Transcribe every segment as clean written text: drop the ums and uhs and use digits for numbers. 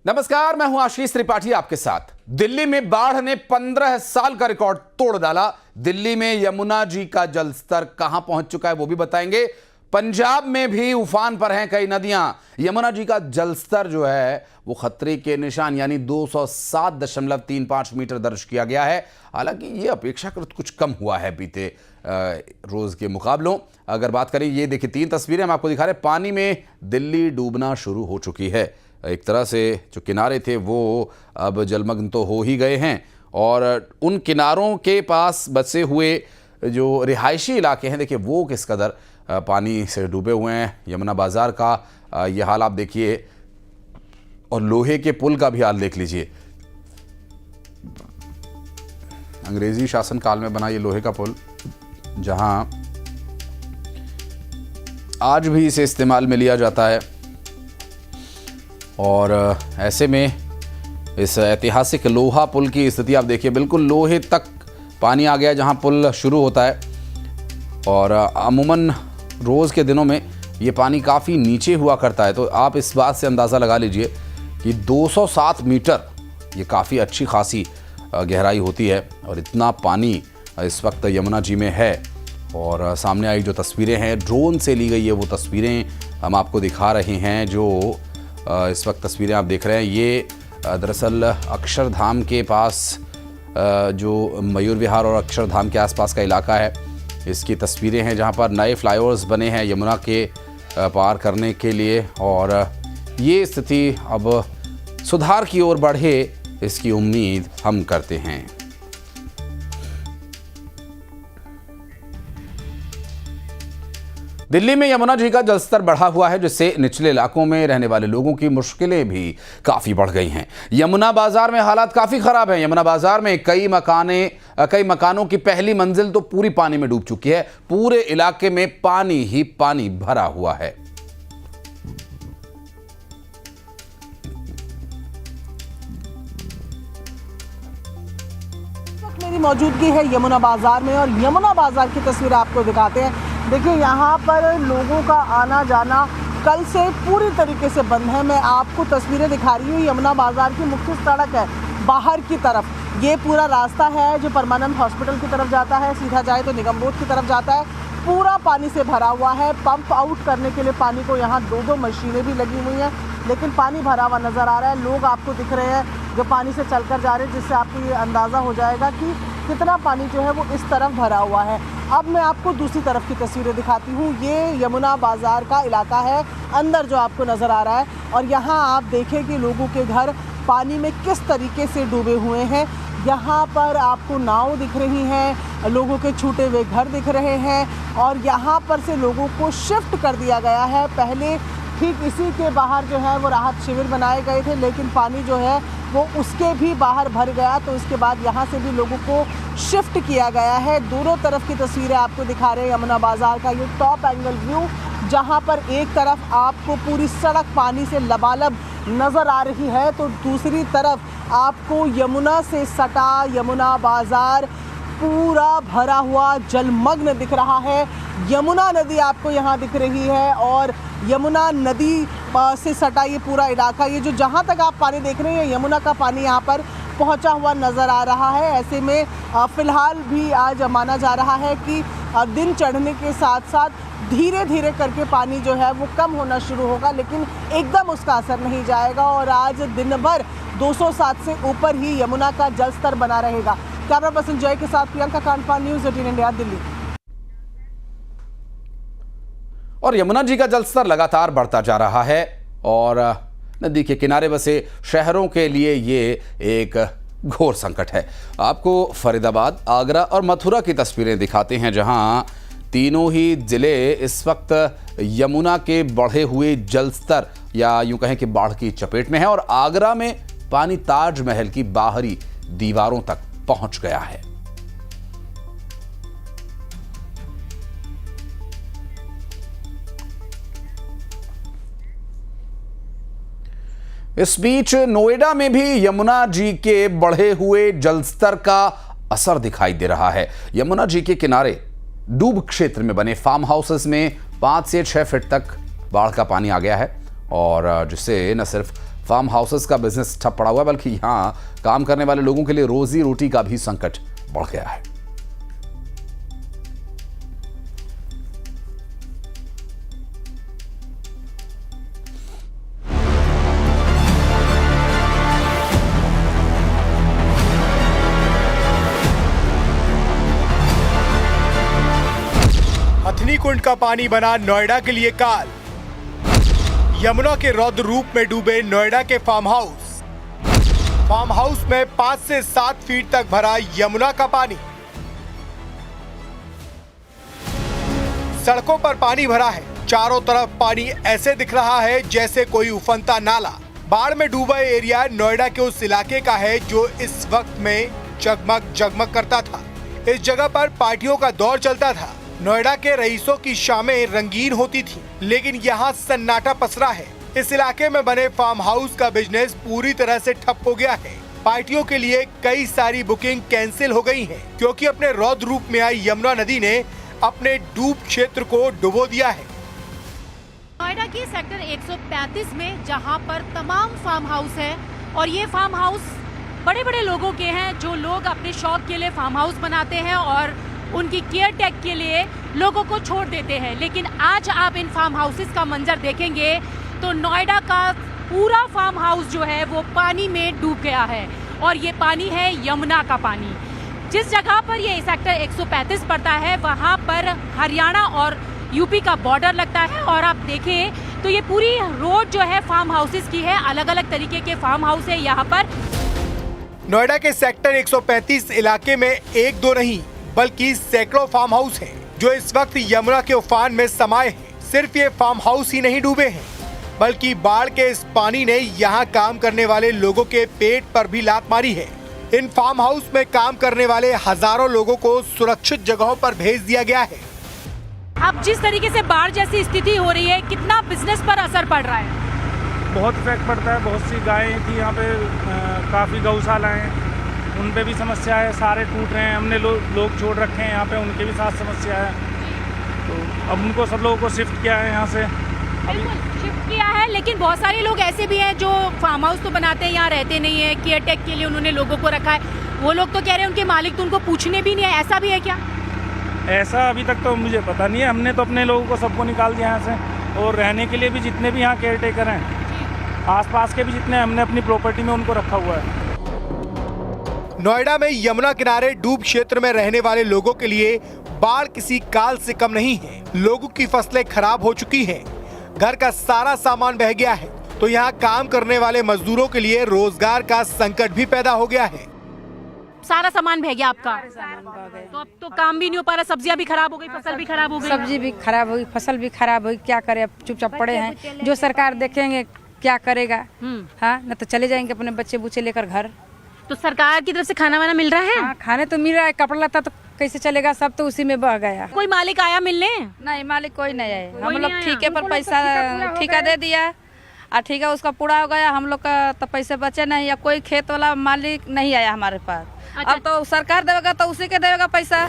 नमस्कार, मैं हूं आशीष त्रिपाठी आपके साथ। दिल्ली में बाढ़ ने 15 साल का रिकॉर्ड तोड़ डाला। दिल्ली में यमुना जी का जलस्तर कहां पहुंच चुका है वो भी बताएंगे। पंजाब में भी उफान पर हैं कई नदियां। यमुना जी का जलस्तर जो है वो खतरे के निशान यानी 207.35 मीटर दर्ज किया गया है। हालांकि ये अपेक्षाकृत कुछ कम हुआ है बीते रोज के मुकाबलों। अगर बात करें, ये देखिए 3 तस्वीरें हम आपको दिखा रहे हैं। पानी में दिल्ली डूबना शुरू हो चुकी है। एक तरह से जो किनारे थे वो अब जलमग्न तो हो ही गए हैं और उन किनारों के पास बसे हुए जो रिहायशी इलाके हैं, देखिए वो किस कदर पानी से डूबे हुए हैं। यमुना बाज़ार का ये हाल आप देखिए और लोहे के पुल का भी हाल देख लीजिए। अंग्रेजी शासन काल में बना ये लोहे का पुल, जहां आज भी इसे इस्तेमाल में लिया जाता है। और ऐसे में इस ऐतिहासिक लोहा पुल की स्थिति आप देखिए, बिल्कुल लोहे तक पानी आ गया जहां पुल शुरू होता है। और अमूमन रोज़ के दिनों में ये पानी काफ़ी नीचे हुआ करता है, तो आप इस बात से अंदाज़ा लगा लीजिए कि 207 मीटर ये काफ़ी अच्छी खासी गहराई होती है। और इतना पानी इस वक्त यमुना जी में है। और सामने आई जो तस्वीरें हैं, ड्रोन से ली गई है वो तस्वीरें हम आपको दिखा रहे हैं। जो इस वक्त तस्वीरें आप देख रहे हैं, ये दरअसल अक्षरधाम के पास जो मयूर विहार और अक्षरधाम के आसपास का इलाका है, इसकी तस्वीरें हैं जहां पर नए फ्लाईओवर्स बने हैं यमुना के पार करने के लिए। और ये स्थिति अब सुधार की ओर बढ़े, इसकी उम्मीद हम करते हैं। दिल्ली में यमुना जी का जलस्तर बढ़ा हुआ है, जिससे निचले इलाकों में रहने वाले लोगों की मुश्किलें भी काफ़ी बढ़ गई हैं। यमुना बाजार में हालात काफ़ी ख़राब हैं। यमुना बाजार में कई मकानों की पहली मंजिल तो पूरी पानी में डूब चुकी है। पूरे इलाके में पानी ही पानी भरा हुआ है। मेरी मौजूदगी है यमुना बाजार में और यमुना बाजार की तस्वीर आपको दिखाते हैं। देखिए, यहाँ पर लोगों का आना जाना कल से पूरी तरीके से बंद है। मैं आपको तस्वीरें दिखा रही हूँ। यमुना बाजार की मुख्य सड़क है बाहर की तरफ। ये पूरा रास्ता है जो परमानेंट हॉस्पिटल की तरफ जाता है, सीधा जाए तो निगम बोध की तरफ जाता है। पूरा पानी से भरा हुआ है। पंप आउट करने के लिए पानी को यहाँ 2-2 मशीनें भी लगी हुई हैं, लेकिन पानी भरा हुआ नज़र आ रहा है। लोग आपको दिख रहे हैं जो पानी से चलकर जा रहे हैं, जिससे आपको ये अंदाज़ा हो जाएगा कि कितना पानी जो है वो इस तरफ भरा हुआ है। अब मैं आपको दूसरी तरफ की तस्वीरें दिखाती हूँ। ये यमुना बाज़ार का इलाका है अंदर जो आपको नज़र आ रहा है। और यहाँ आप देखें कि लोगों के घर पानी में किस तरीके से डूबे हुए हैं। यहाँ पर आपको नाव दिख रही हैं, लोगों के छूटे हुए घर दिख रहे हैं। और यहाँ पर से लोगों को शिफ्ट कर दिया गया है। पहले ठीक इसी के बाहर जो है वो राहत शिविर बनाए गए थे, लेकिन पानी जो है वो उसके भी बाहर भर गया, तो इसके बाद यहाँ से भी लोगों को शिफ्ट किया गया है। दोनों तरफ की तस्वीरें आपको दिखा रहे हैं यमुना बाज़ार का ये टॉप एंगल व्यू, जहाँ पर एक तरफ आपको पूरी सड़क पानी से लबालब नज़र आ रही है, तो दूसरी तरफ आपको यमुना से सटा यमुना बाज़ार पूरा भरा हुआ जलमग्न दिख रहा है। यमुना नदी आपको यहाँ दिख रही है और यमुना नदी से सटा ये पूरा इलाका, ये जो जहाँ तक आप पानी देख रहे हैं यमुना का पानी यहाँ पर पहुँचा हुआ नज़र आ रहा है। ऐसे में फ़िलहाल भी आज माना जा रहा है कि दिन चढ़ने के साथ साथ धीरे धीरे करके पानी जो है वो कम होना शुरू होगा, लेकिन एकदम उसका असर नहीं जाएगा। और आज दिन भर 207 से ऊपर ही यमुना का जल स्तर बना रहेगा। कैमरा पर्सन जय के साथ प्रियंका कांडपाल, न्यूज़ 18 इंडिया, दिल्ली। और यमुना जी का जलस्तर लगातार बढ़ता जा रहा है और नदी के किनारे बसे शहरों के लिए ये एक घोर संकट है। आपको फरीदाबाद, आगरा और मथुरा की तस्वीरें दिखाते हैं, जहां तीनों ही जिले इस वक्त यमुना के बढ़े हुए जलस्तर या यूं कहें कि बाढ़ की चपेट में है। और आगरा में पानी ताजमहल की बाहरी दीवारों तक पहुंच गया है। इस बीच नोएडा में भी यमुना जी के बढ़े हुए जलस्तर का असर दिखाई दे रहा है। यमुना जी के किनारे डूब क्षेत्र में बने फार्म हाउसेस में 5 से 6 फीट तक बाढ़ का पानी आ गया है और जिससे न सिर्फ फार्म हाउसेस का बिजनेस ठप पड़ा हुआ है, बल्कि यहाँ काम करने वाले लोगों के लिए रोजी रोटी का भी संकट बढ़ गया है। हथनी कुंड का पानी बना नोएडा के लिए काल। यमुना के रौद्र रूप में डूबे नोएडा के फार्म हाउस। फार्म हाउस में 5 से 7 फीट तक भरा यमुना का पानी। सड़कों पर पानी भरा है, चारों तरफ पानी ऐसे दिख रहा है जैसे कोई उफनता नाला। बाढ़ में डूबा एरिया नोएडा के उस इलाके का है जो इस वक्त में जगमग जगमग करता था। इस जगह पर पार्टियों का दौर चलता था। नोएडा के रईसों की शामें रंगीन होती थी, लेकिन यहाँ सन्नाटा पसरा है। इस इलाके में बने फार्म हाउस का बिजनेस पूरी तरह से ठप हो गया है। पार्टियों के लिए कई सारी बुकिंग कैंसिल हो गई हैं, क्योंकि अपने रौद्र रूप में आई यमुना नदी ने अपने डूब क्षेत्र को डुबो दिया है। नोएडा की सेक्टर 135 में जहां पर तमाम फार्म हाउस है और ये फार्म हाउस बड़े बड़े लोगों के हैं, जो लोग अपने शौक के लिए फार्म हाउस बनाते हैं और उनकी केयर टेक के लिए लोगों को छोड़ देते हैं। लेकिन आज आप इन फार्म हाउसेस का मंजर देखेंगे तो नोएडा का पूरा फार्म हाउस जो है वो पानी में डूब गया है, और ये पानी है यमुना का पानी। जिस जगह पर ये सेक्टर 135 पड़ता है वहाँ पर हरियाणा और यूपी का बॉर्डर लगता है, और आप देखें तो ये पूरी रोड जो है फार्म हाउसेस की है। अलग अलग तरीके के फार्म हाउस है यहाँ पर। नोएडा के सेक्टर 135 इलाके में एक दो नहीं बल्कि सैकड़ों फार्म हाउस हैं, जो इस वक्त यमुना के उफान में समाये हैं। सिर्फ ये फार्म हाउस ही नहीं डूबे हैं, बल्कि बाढ़ के इस पानी ने यहाँ काम करने वाले लोगों के पेट पर भी लात मारी है। इन फार्म हाउस में काम करने वाले हजारों लोगों को सुरक्षित जगहों पर भेज दिया गया है। अब जिस तरीके से बाढ़ जैसी स्थिति हो रही है, कितना बिजनेस पर असर पड़ रहा है? बहुत इफेक्ट पड़ता है। बहुत सी गायें थी यहाँ पे, काफ़ी गौशाला हैं, उन पे भी समस्या है। सारे टूट रहे हैं, हमने लोग छोड़ रखे हैं यहाँ पे, उनके भी साथ समस्या है। तो अब उनको सब लोगों को शिफ्ट किया है यहाँ से। शिफ्ट किया है, लेकिन बहुत सारे लोग ऐसे भी हैं जो फार्म हाउस तो बनाते हैं, यहाँ रहते नहीं है। केयर टेक के लिए उन्होंने लोगों को रखा है। वो लोग तो कह रहे हैं उनके मालिक तो उनको पूछने भी नहीं है। ऐसा भी है क्या? ऐसा अभी तक तो मुझे पता नहीं है। हमने तो अपने लोगों को सबको निकाल दिया यहाँ से, और रहने के लिए भी जितने भी यहाँ केयर टेकर हैं, आसपास के भी जितने, हमने अपनी प्रॉपर्टी में उनको रखा हुआ है। नोएडा में यमुना किनारे डूब क्षेत्र में रहने वाले लोगों के लिए बाढ़ किसी काल से कम नहीं है। लोगों की फसलें खराब हो चुकी हैं, घर का सारा सामान बह गया है, तो यहाँ काम करने वाले मजदूरों के लिए रोजगार का संकट भी पैदा हो गया है। सारा सामान बह गया आपका? तो अब तो काम भी नहीं हो पा रहा, सब्जियां भी खराब हो गई, फसल भी खराब हो गई। सब्जी भी खराब हुई, फसल भी खराब हुई, क्या करे? अब चुपचाप पड़े हैं। जो सरकार देखेंगे क्या करेगा। हाँ, न तो चले जाएंगे अपने बच्चे बुच्चे लेकर घर। तो सरकार की तरफ से खाना वाना मिल रहा है? हाँ, खाने तो मिल रहा है, कपड़ा लता तो कैसे चलेगा? सब तो उसी में बह गया। कोई मालिक आया मिलने? नहीं, मालिक कोई नहीं आए। हम लोग ठेके पर पैसा ठेका दे दिया, और ठेका उसका पूरा हो गया। हम लोग का तो पैसे बचे नहीं, या कोई खेत वाला मालिक नहीं आया हमारे पास। अच्छा। अब तो सरकार देगा तो उसी के देगा पैसा।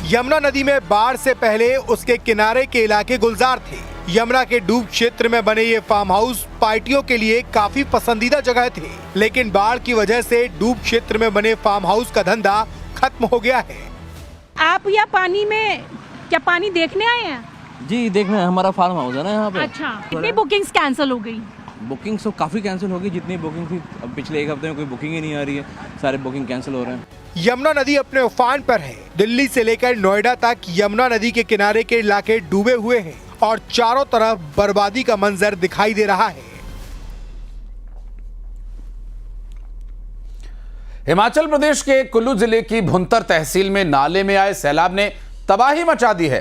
यमुना नदी में बाढ़ से पहले उसके किनारे के इलाके गुलजार थे। यमुना के डूब क्षेत्र में बने ये फार्म हाउस पार्टियों के लिए काफी पसंदीदा जगह थे, लेकिन बाढ़ की वजह से डूब क्षेत्र में बने फार्म हाउस का धंधा खत्म हो गया है। आप यहाँ पानी में क्या पानी देखने आए हैं? जी, देखना है, हमारा फार्म हाउस है ना यहाँ पे। अच्छा, कितनी बुकिंग्स कैंसिल हो गई? बुकिंग तो काफ़ी कैंसिल हो गई। जितनी बुकिंग थी, अब पिछले एक हफ्ते में कोई बुकिंग ही नहीं आ रही है, सारे बुकिंग कैंसिल हो रहे हैं। यमुना नदी अपने उफान पर है। दिल्ली से लेकर नोएडा तक यमुना नदी के किनारे के इलाके डूबे हुए हैं, और चारों तरफ बर्बादी का मंजर दिखाई दे रहा है। हिमाचल प्रदेश के कुल्लू जिले की भुंतर तहसील में नाले में आए सैलाब ने तबाही मचा दी है।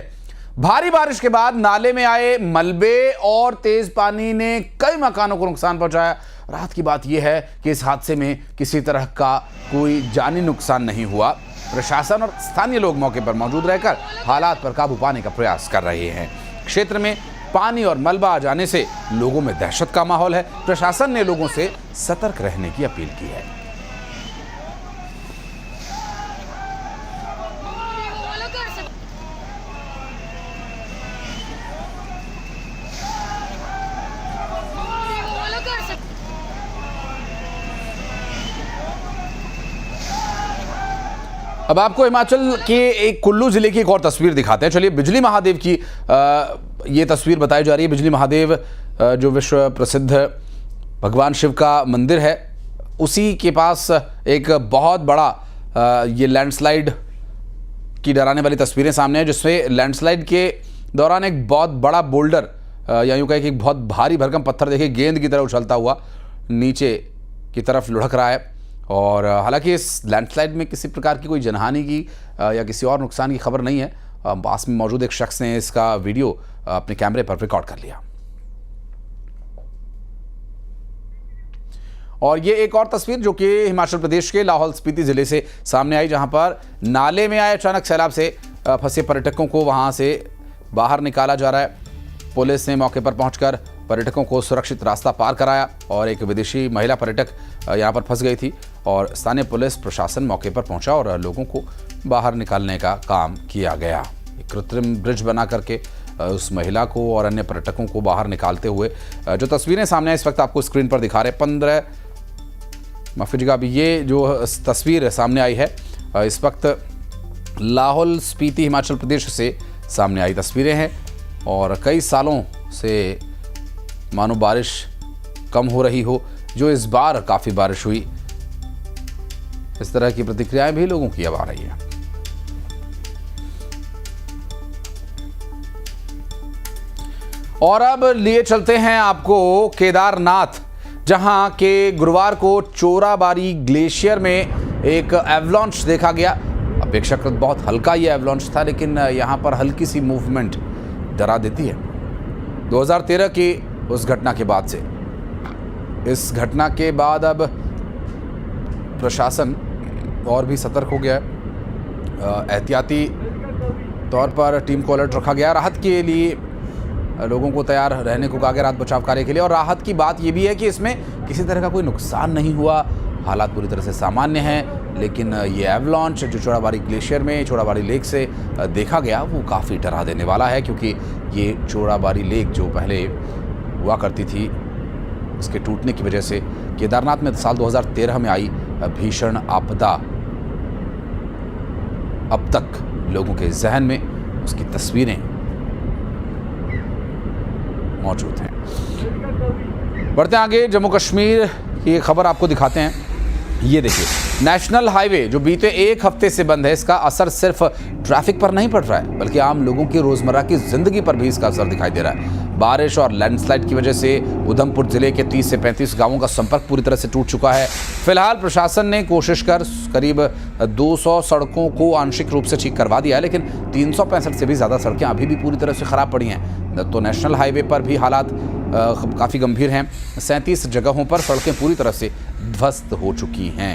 भारी बारिश के बाद नाले में आए मलबे और तेज पानी ने कई मकानों को नुकसान पहुंचाया। रात की बात यह है कि इस हादसे में किसी तरह का कोई जानी नुकसान नहीं हुआ। प्रशासन और स्थानीय लोग मौके पर मौजूद रहकर हालात पर काबू पाने का प्रयास कर रहे हैं। क्षेत्र में पानी और मलबा आ जाने से लोगों में दहशत का माहौल है। प्रशासन ने लोगों से सतर्क रहने की अपील की है। अब आपको हिमाचल के एक कुल्लू जिले की एक और तस्वीर दिखाते हैं। चलिए, बिजली महादेव की ये तस्वीर बताई जा रही है। बिजली महादेव जो विश्व प्रसिद्ध भगवान शिव का मंदिर है, उसी के पास एक बहुत बड़ा ये लैंडस्लाइड की डराने वाली तस्वीरें सामने हैं, जिसमें लैंडस्लाइड के दौरान एक बहुत बड़ा बोल्डर या यूँ कहें कि एक बहुत भारी भरकम पत्थर देखिए गेंद की तरह उछलता हुआ नीचे की तरफ लुढ़क रहा है। और हालांकि इस लैंडस्लाइड में किसी प्रकार की कोई जनहानि की या किसी और नुकसान की खबर नहीं है। पास में मौजूद एक शख्स ने इसका वीडियो अपने कैमरे पर रिकॉर्ड कर लिया। और ये एक और तस्वीर जो कि हिमाचल प्रदेश के लाहौल स्पीति जिले से सामने आई, जहां पर नाले में आए अचानक सैलाब से फंसे पर्यटकों को वहां से बाहर निकाला जा रहा है। पुलिस ने मौके पर पहुंचकर पर्यटकों को सुरक्षित रास्ता पार कराया और एक विदेशी महिला पर्यटक यहां पर फंस गई थी और स्थानीय पुलिस प्रशासन मौके पर पहुंचा और लोगों को बाहर निकालने का काम किया गया। एक कृत्रिम ब्रिज बना करके उस महिला को और अन्य पर्यटकों को बाहर निकालते हुए जो तस्वीरें सामने इस वक्त आपको स्क्रीन पर दिखा रहे 15 माफ़ी जी, अभी ये जो तस्वीर सामने आई है इस वक्त लाहौल स्पीति हिमाचल प्रदेश से सामने आई तस्वीरें हैं। और कई सालों से मानो बारिश कम हो रही हो, जो इस बार काफ़ी बारिश हुई, इस तरह की प्रतिक्रियाएं भी लोगों की अब आ रही है। और अब लिए चलते हैं आपको केदारनाथ, जहां के गुरुवार को चोराबारी ग्लेशियर में एक एवलॉन्च देखा गया। अपेक्षाकृत बहुत हल्का ये एवलॉन्च था, लेकिन यहां पर हल्की सी मूवमेंट डरा देती है। 2013 की उस घटना के बाद से इस घटना के बाद अब प्रशासन और भी सतर्क हो गया है। एहतियाती तौर पर टीम को अलर्ट रखा गया, राहत के लिए लोगों को तैयार रहने को कहा गया राहत बचाव कार्य के लिए। और राहत की बात ये भी है कि इसमें किसी तरह का कोई नुकसान नहीं हुआ, हालात पूरी तरह से सामान्य हैं। लेकिन ये एवलॉन्च जो चोराबारी ग्लेशियर में चोराबारी लेक से देखा गया वो काफ़ी डरा देने वाला है, क्योंकि ये चोराबारी लेक जो पहले हुआ करती थी, उसके टूटने की वजह से केदारनाथ में साल 2013 में आई भीषण आपदा अब तक लोगों के जहन में उसकी तस्वीरें मौजूद हैं। बढ़ते आगे, जम्मू कश्मीर की खबर आपको दिखाते हैं। ये देखिए, नेशनल हाईवे जो बीते एक हफ्ते से बंद है, इसका असर सिर्फ ट्रैफिक पर नहीं पड़ रहा है, बल्कि आम लोगों की रोजमर्रा की जिंदगी पर भी इसका असर दिखाई दे रहा है। बारिश और लैंडस्लाइड की वजह से उधमपुर जिले के 30 से 35 गांवों का संपर्क पूरी तरह से टूट चुका है। फिलहाल प्रशासन ने कोशिश कर करीब 200 सड़कों को आंशिक रूप से ठीक करवा दिया है, लेकिन 365 से भी ज़्यादा सड़कें अभी भी पूरी तरह से ख़राब पड़ी हैं। तो नेशनल हाईवे पर भी हालात काफ़ी गंभीर हैं। 37 जगहों पर सड़कें पूरी तरह से ध्वस्त हो चुकी हैं।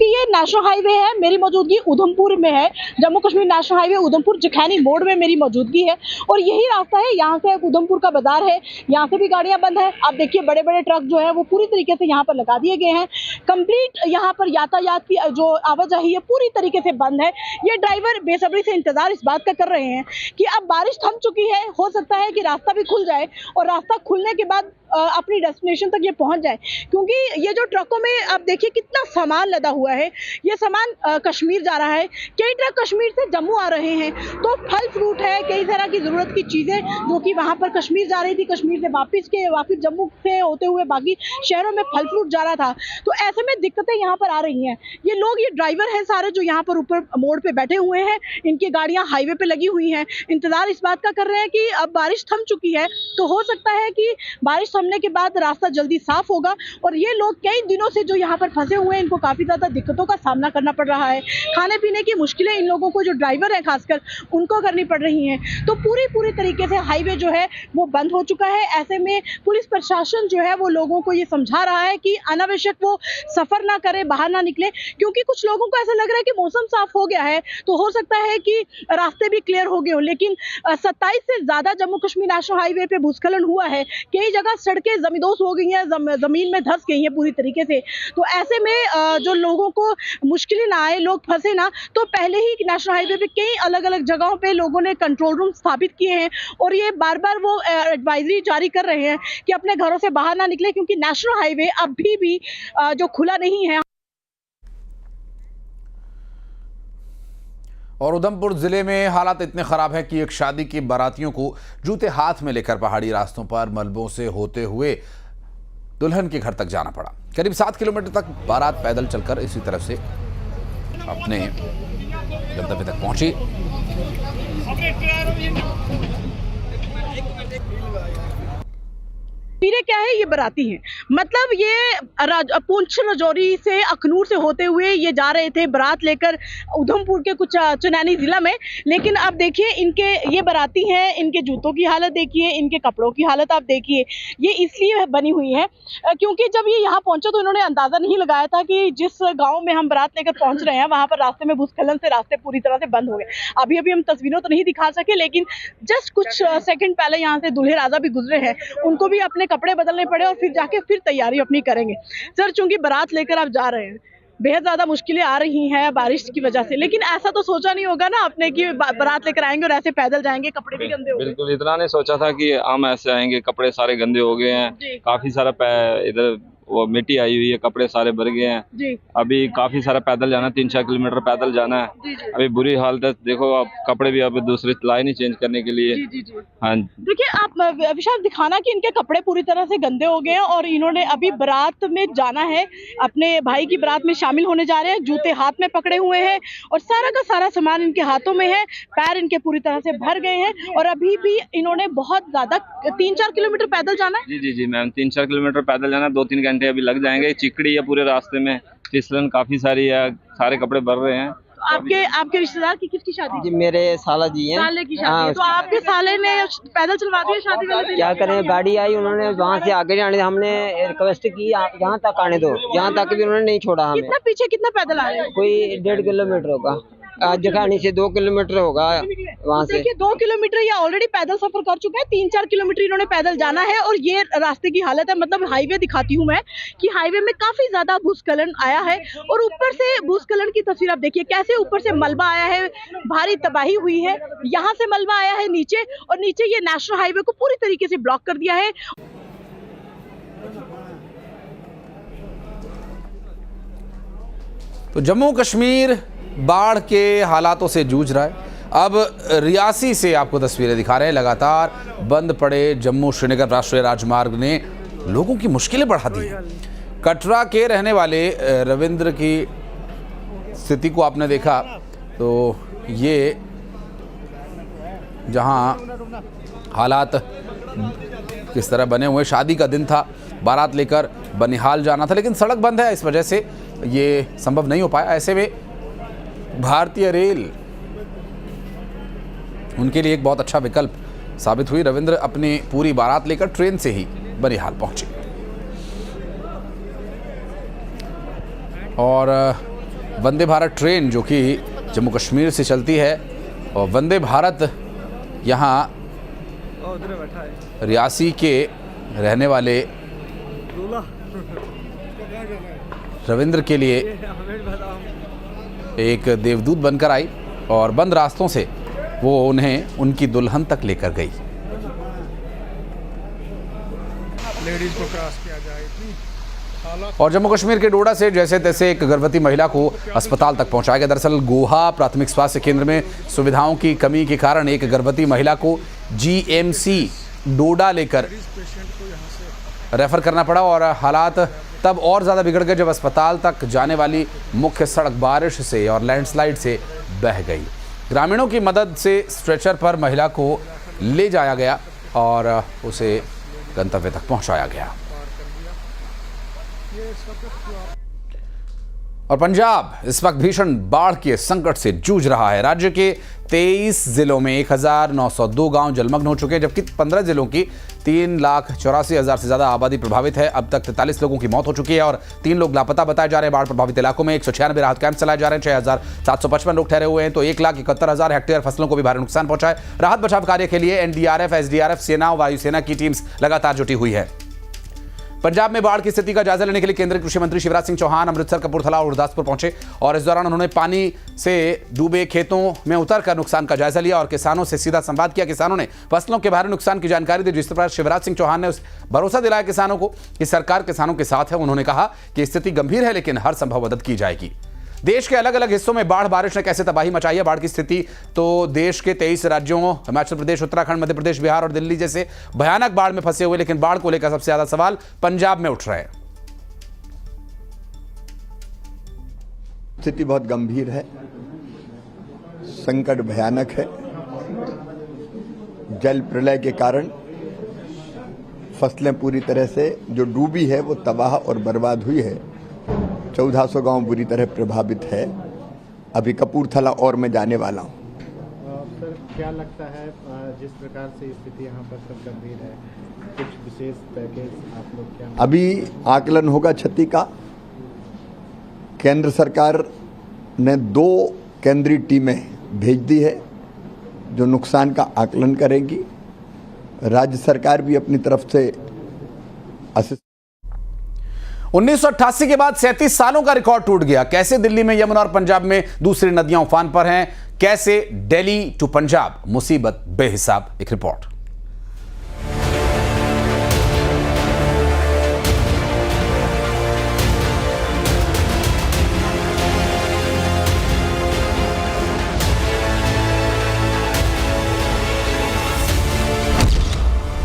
ये नेशनल हाईवे है, मेरी मौजूदगी उधमपुर में है। जम्मू कश्मीर नेशनल हाईवे उधमपुर जखैनी मोड़ में मेरी मौजूदगी है और यही रास्ता है, यहाँ से उधमपुर का बाजार है, यहाँ से भी गाड़ियाँ बंद है। आप देखिए बड़े बड़े ट्रक जो है वो पूरी तरीके से यहाँ पर लगा दिए गए हैं। कंप्लीट यहाँ पर यातायात की जो आवाजाही है पूरी तरीके से बंद है। ये ड्राइवर बेसब्री से इंतजार इस बात का कर रहे हैं कि अब बारिश थम चुकी है, हो सकता है कि रास्ता भी खुल जाए और रास्ता खुलने के बाद अपनी डेस्टिनेशन तक ये पहुंच जाए, क्योंकि ये जो ट्रकों में आप देखिए कितना सामान लदा हुआ है। ये सामान कश्मीर जा रहा है, कई ट्रक कश्मीर से जम्मू आ रहे हैं, तो फल फ्रूट है, कई तरह की ज़रूरत की चीज़ें जो कि वहाँ पर कश्मीर जा रही थी, कश्मीर से वापस जम्मू से होते हुए बाकी शहरों में फल फ्रूट जा रहा था। तो ऐसे में दिक्कतें यहाँ पर आ रही हैं। ये लोग, ये ड्राइवर हैं सारे जो यहाँ पर ऊपर मोड़ पर बैठे हुए हैं, इनकी गाड़ियाँ हाईवे पर लगी हुई हैं, इंतज़ार इस बात का कर रहे हैं कि अब बारिश थम चुकी है तो हो सकता है कि बारिश थमने के बाद रास्ता जल्दी साफ होगा। और ये लोग कई दिनों से जो यहाँ पर फंसे हुए हैं, इनको काफ़ी ज़्यादा दिक्कतों का सामना करना पड़ रहा है। खाने पीने की मुश्किलें इन लोगों को, जो ड्राइवर हैं खासकर, उनको करनी पड़ रही हैं। तो पूरी तरीके से हाईवे जो है वो बंद हो चुका है। ऐसे में पुलिस प्रशासन जो है वो लोगों को ये समझा रहा है कि अनावश्यक वो सफ़र ना करें, बाहर ना निकले, क्योंकि कुछ लोगों को ऐसा लग रहा है कि मौसम साफ हो गया है तो हो सकता है कि रास्ते भी क्लियर हो गए हों। लेकिन 27 से ज़्यादा जम्मू कश्मीर नेशनल हाईवे पे भूस्खलन हुआ है, कई जगह सड़कें जमींदोज हो गई हैं, ज़मीन में धंस गई हैं पूरी तरीके से। तो ऐसे में जो लोगों को मुश्किलें ना आए, लोग फंसे ना, तो पहले ही नेशनल हाईवे पे कई अलग अलग जगहों पे लोगों ने कंट्रोल रूम स्थापित किए हैं और ये बार बार वो एडवाइजरी जारी कर रहे हैं कि अपने घरों से बाहर ना निकले, क्योंकि नेशनल हाईवे अभी भी जो खुला नहीं है। और उधमपुर जिले में हालात इतने खराब हैं कि एक शादी की बारातियों को जूते हाथ में लेकर पहाड़ी रास्तों पर मलबों से होते हुए दुल्हन के घर तक जाना पड़ा। करीब 7 किलोमीटर तक बारात पैदल चलकर इसी तरफ से अपने गंतव्य तक पहुंची। तस्वीरें क्या है, ये बराती हैं, मतलब ये पुंछ राजौरी से अखनूर से होते हुए ये जा रहे थे बारात लेकर उधमपुर के कुछ चनैनी जिला में। लेकिन अब देखिए इनके ये बराती हैं, इनके जूतों की हालत देखिए, इनके कपड़ों की हालत आप देखिए। ये इसलिए बनी हुई है क्योंकि जब ये यहाँ पहुंचे तो इन्होंने अंदाजा नहीं लगाया था कि जिस गाँव में हम बारात लेकर पहुंच रहे हैं वहाँ पर रास्ते में भूस्खलन से रास्ते पूरी तरह से बंद हो गए। अभी हम तस्वीरों तो नहीं दिखा सके, लेकिन जस्ट कुछ सेकंड पहले यहाँ से दूल्हे राजा भी गुजरे हैं, उनको भी अपने कपड़े बदलने पड़े और फिर जाके फिर तैयारी अपनी करेंगे। सर, चूंकि बारात लेकर आप जा रहे हैं, बेहद ज्यादा मुश्किलें आ रही हैं बारिश की वजह से, लेकिन ऐसा तो सोचा नहीं होगा ना आपने कि बारात लेकर आएंगे और ऐसे पैदल जाएंगे, कपड़े भी गंदे हो गए। बिल्कुल इतना नहीं सोचा था कि हम ऐसे आएंगे, कपड़े सारे गंदे हो गए हैं, काफी सारा इधर वो मिट्टी आई हुई है, कपड़े सारे भर गए हैं जी। अभी काफी सारा पैदल जाना है, 3-4 किलोमीटर पैदल जाना है जी। अभी बुरी हालत है, देखो आप कपड़े भी अभी दूसरे लाए नहीं चेंज करने के लिए जी। हाँ देखिए आप विशाल दिखाना कि इनके कपड़े पूरी तरह से गंदे हो गए हैं और इन्होंने अभी बारात में जाना है, अपने भाई की बारात में शामिल होने जा रहे हैं, जूते हाथ में पकड़े हुए हैं और सारा का सारा सामान इनके हाथों में है, पैर इनके पूरी तरह से भर गए हैं और अभी भी इन्होंने बहुत ज्यादा 3-4 किलोमीटर पैदल जाना है जी मैम, 3-4 किलोमीटर पैदल जाना, 2-3 घंटे अभी लग जाएंगे। चिकड़ी है पूरे रास्ते में, फिसलन काफी सारी है, सारे कपड़े भर रहे हैं। आपके रिश्तेदार की किसकी शादी? जी मेरे साला जी हैं। साले की शादी। तो आपके साले ने पैदल चलवा दिया शादी वाले दिन? क्या करें, गाड़ी आई, उन्होंने वहाँ से आगे जाने, हमने रिक्वेस्ट की यहाँ तक आने दो, यहाँ तक भी उन्होंने नहीं छोड़ा हमें। कितना पीछे, कितना पैदल आए? कोई 1.5 किलोमीटर होगा, जखानी से 2 किलोमीटर होगा वहाँ से। देखिए 2 किलोमीटर ये ऑलरेडी पैदल सफर कर चुके हैं, 3-4 किलोमीटर इन्होंने पैदल जाना है और ये रास्ते की हालत है। मतलब हाईवे दिखाती हूँ मैं कि हाईवे में काफी ज्यादा भूस्खलन आया है और ऊपर से भूस्खलन की तस्वीर आप देखिए कैसे ऊपर से मलबा आया है, भारी तबाही हुई है, यहाँ से मलबा आया है नीचे और नीचे ये नेशनल हाईवे को पूरी तरीके से ब्लॉक कर दिया है। तो जम्मू कश्मीर बाढ़ के हालातों से जूझ रहा है। अब रियासी से आपको तस्वीरें दिखा रहे हैं। लगातार बंद पड़े जम्मू श्रीनगर राष्ट्रीय राजमार्ग ने लोगों की मुश्किलें बढ़ा दी हैं। कटरा के रहने वाले रविंद्र की स्थिति को आपने देखा, तो ये जहां हालात किस तरह बने हुए, शादी का दिन था, बारात लेकर बनिहाल जाना था, लेकिन सड़क बंद है, इस वजह से ये संभव नहीं हो पाया। ऐसे में भारतीय रेल उनके लिए एक बहुत अच्छा विकल्प साबित हुई। रविंद्र अपनी पूरी बारात लेकर ट्रेन से ही बनिहाल पहुंचे और वंदे भारत ट्रेन जो कि जम्मू कश्मीर से चलती है, और वंदे भारत यहाँ रियासी के रहने वाले रविंद्र के लिए एक देवदूत बनकर आई और बंद रास्तों से वो उन्हें उनकी दुल्हन तक लेकर गई। लेडीज को क्रॉस किया जाए। और जम्मू कश्मीर के डोडा से जैसे तैसे एक गर्भवती महिला को अस्पताल तक पहुंचाया गया। दरअसल गोहा प्राथमिक स्वास्थ्य केंद्र में सुविधाओं की कमी के कारण एक गर्भवती महिला को जीएमसी डोडा लेकर रेफर करना पड़ा और हालात तब और ज़्यादा बिगड़ गए जब अस्पताल तक जाने वाली मुख्य सड़क बारिश से और लैंडस्लाइड से बह गई। ग्रामीणों की मदद से स्ट्रेचर पर महिला को ले जाया गया और उसे गंतव्य तक पहुंचाया गया। और पंजाब इस वक्त भीषण बाढ़ के संकट से जूझ रहा है। राज्य के 23 जिलों में 1902 गांव जलमग्न हो चुके हैं, जबकि 15 जिलों की 3,84,000 से ज्यादा आबादी प्रभावित है। अब तक 43 लोगों की मौत हो चुकी है और 3 लोग लापता बताए जा रहे हैं। बाढ़ प्रभावित इलाकों में 196 राहत कैंप चलाए जा रहे हैं। 6,755 लोग ठहरे हुए हैं। तो 1,71,000 हेक्टेयर फसलों को भी भारी नुकसान पहुंचा है। राहत बचाव कार्य के लिए एनडीआरएफ, एसडीआरएफ, सेना, वायुसेना की टीम्स लगातार जुटी हुई है। पंजाब में बाढ़ की स्थिति का जायजा लेने के लिए केंद्रीय कृषि मंत्री शिवराज सिंह चौहान अमृतसर, कपूरथला और गुरदासपुर पहुंचे और इस दौरान उन्होंने पानी से डूबे खेतों में उतरकर नुकसान का जायजा लिया और किसानों से सीधा संवाद किया। किसानों ने फसलों के भारी नुकसान की जानकारी दी, जिस पर शिवराज सिंह चौहान ने उस भरोसा दिलाया किसानों को कि सरकार किसानों के साथ है। उन्होंने कहा कि स्थिति गंभीर है लेकिन हर संभव मदद की जाएगी। देश के अलग अलग हिस्सों में बाढ़ बारिश ने कैसे तबाही मचाई है। बाढ़ की स्थिति तो देश के 23 राज्यों हिमाचल प्रदेश, उत्तराखंड, मध्य प्रदेश, बिहार और दिल्ली जैसे भयानक बाढ़ में फंसे हुए, लेकिन बाढ़ को लेकर सबसे ज्यादा सवाल पंजाब में उठ रहे हैं। स्थिति बहुत गंभीर है, संकट भयानक है। जल प्रलय के कारण फसलें पूरी तरह से जो डूबी है वो तबाह और बर्बाद हुई है। 1400 गांव बुरी तरह प्रभावित है। अभी कपूरथला और मैं जाने वाला हूं। सर, क्या लगता है जिस प्रकार से स्थिति यहाँ पर सब गंभीर है, कुछ विशेष पैकेज आप लोग क्या? अभी आकलन होगा क्षति का। केंद्र सरकार ने 2 केंद्रीय टीमें भेज दी है जो नुकसान का आकलन करेगी। राज्य सरकार भी अपनी तरफ से 1988 के बाद 37 सालों का रिकॉर्ड टूट गया। कैसे दिल्ली में यमुना और पंजाब में दूसरी नदियां उफान पर हैं, कैसे दिल्ली टू पंजाब मुसीबत बेहिसाब। एक रिपोर्ट।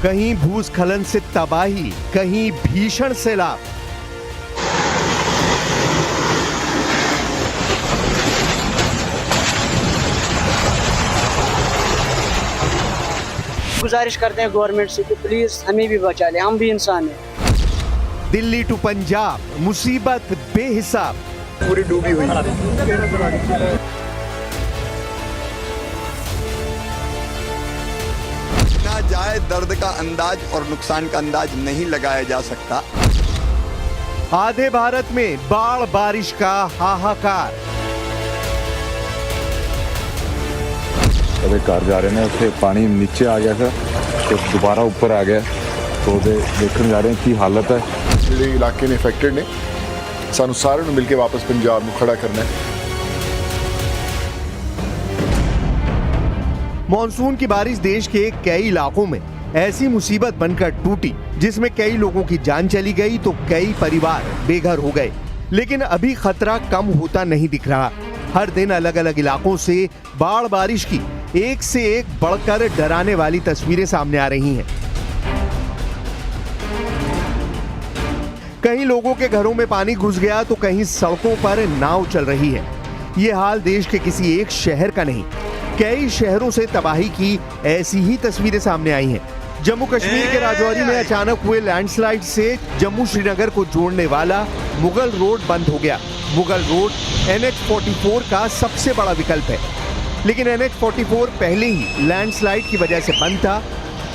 कहीं भूस्खलन से तबाही, कहीं भीषण सैलाब। गुजारिश करते हैं गवर्नमेंट से कि प्लीज हमें भी बचा ले, हम भी इंसान हैं। दिल्ली टू पंजाब मुसीबत बेहिसाब। पूरी डूबी हुई है। ना जाए दर्द का अंदाज और नुकसान का अंदाज नहीं लगाया जा सकता। आधे भारत में बाढ़ बारिश का हाहाकार। घर जा रहे हैं, उससे पानी नीचे आ गया था तो दोबारा ऊपर आ गया, तो देखने जा रहे हैं की हालत है। ਜਿਹੜੇ ਇਲਾਕੇ ਨੇ ਅਫੈਕਟਡ ਨੇ, ਸਾਨੂੰ ਸਾਰਿਆਂ ਨੂੰ ਮਿਲ ਕੇ ਵਾਪਸ ਪੰਜਾਬ ਨੂੰ ਖੜਾ ਕਰਨਾ ਹੈ। मॉनसून की बारिश देश के कई इलाकों में ऐसी मुसीबत बनकर टूटी जिसमें कई लोगों की जान चली गई तो कई परिवार बेघर हो गए। लेकिन अभी खतरा कम होता नहीं दिख रहा। हर दिन अलग अलग इलाकों से बाढ़ बारिश की एक से एक बढ़कर डराने वाली तस्वीरें सामने आ रही हैं। कहीं लोगों के घरों में पानी घुस गया तो कहीं सड़कों पर नाव चल रही है। ये हाल देश के किसी एक शहर का नहीं, कई शहरों से तबाही की ऐसी ही तस्वीरें सामने आई हैं। जम्मू कश्मीर के राजौरी में अचानक हुए लैंडस्लाइड से जम्मू श्रीनगर को जोड़ने वाला मुगल रोड बंद हो गया। मुगल रोड NH44 का सबसे बड़ा विकल्प है, लेकिन NH44 पहले ही लैंडस्लाइड की वजह से बंद था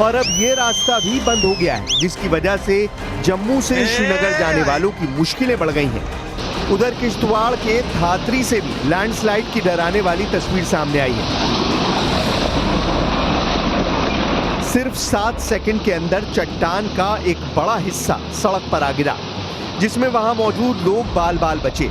और अब ये रास्ता भी बंद हो गया है, जिसकी वजह से जम्मू से श्रीनगर जाने वालों की मुश्किलें बढ़ गई हैं। उधर किश्तवाड़ के धातरी से भी लैंडस्लाइड की डराने वाली तस्वीर सामने आई है। सिर्फ 7 सेकंड के अंदर चट्टान का एक बड़ा हिस्सा सड़क पर आ गिरा, जिसमें वहां मौजूद लोग बाल बाल बचे।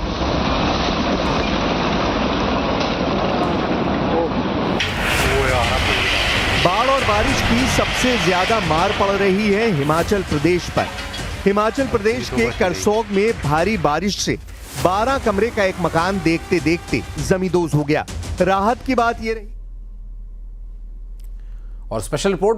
बाढ़ और बारिश की सबसे ज्यादा मार पड़ रही है हिमाचल प्रदेश पर। हिमाचल प्रदेश के करसोग में भारी बारिश से 12 कमरे का एक मकान देखते देखते जमींदोज हो गया। राहत की बात यह रही। और स्पेशल रिपोर्ट में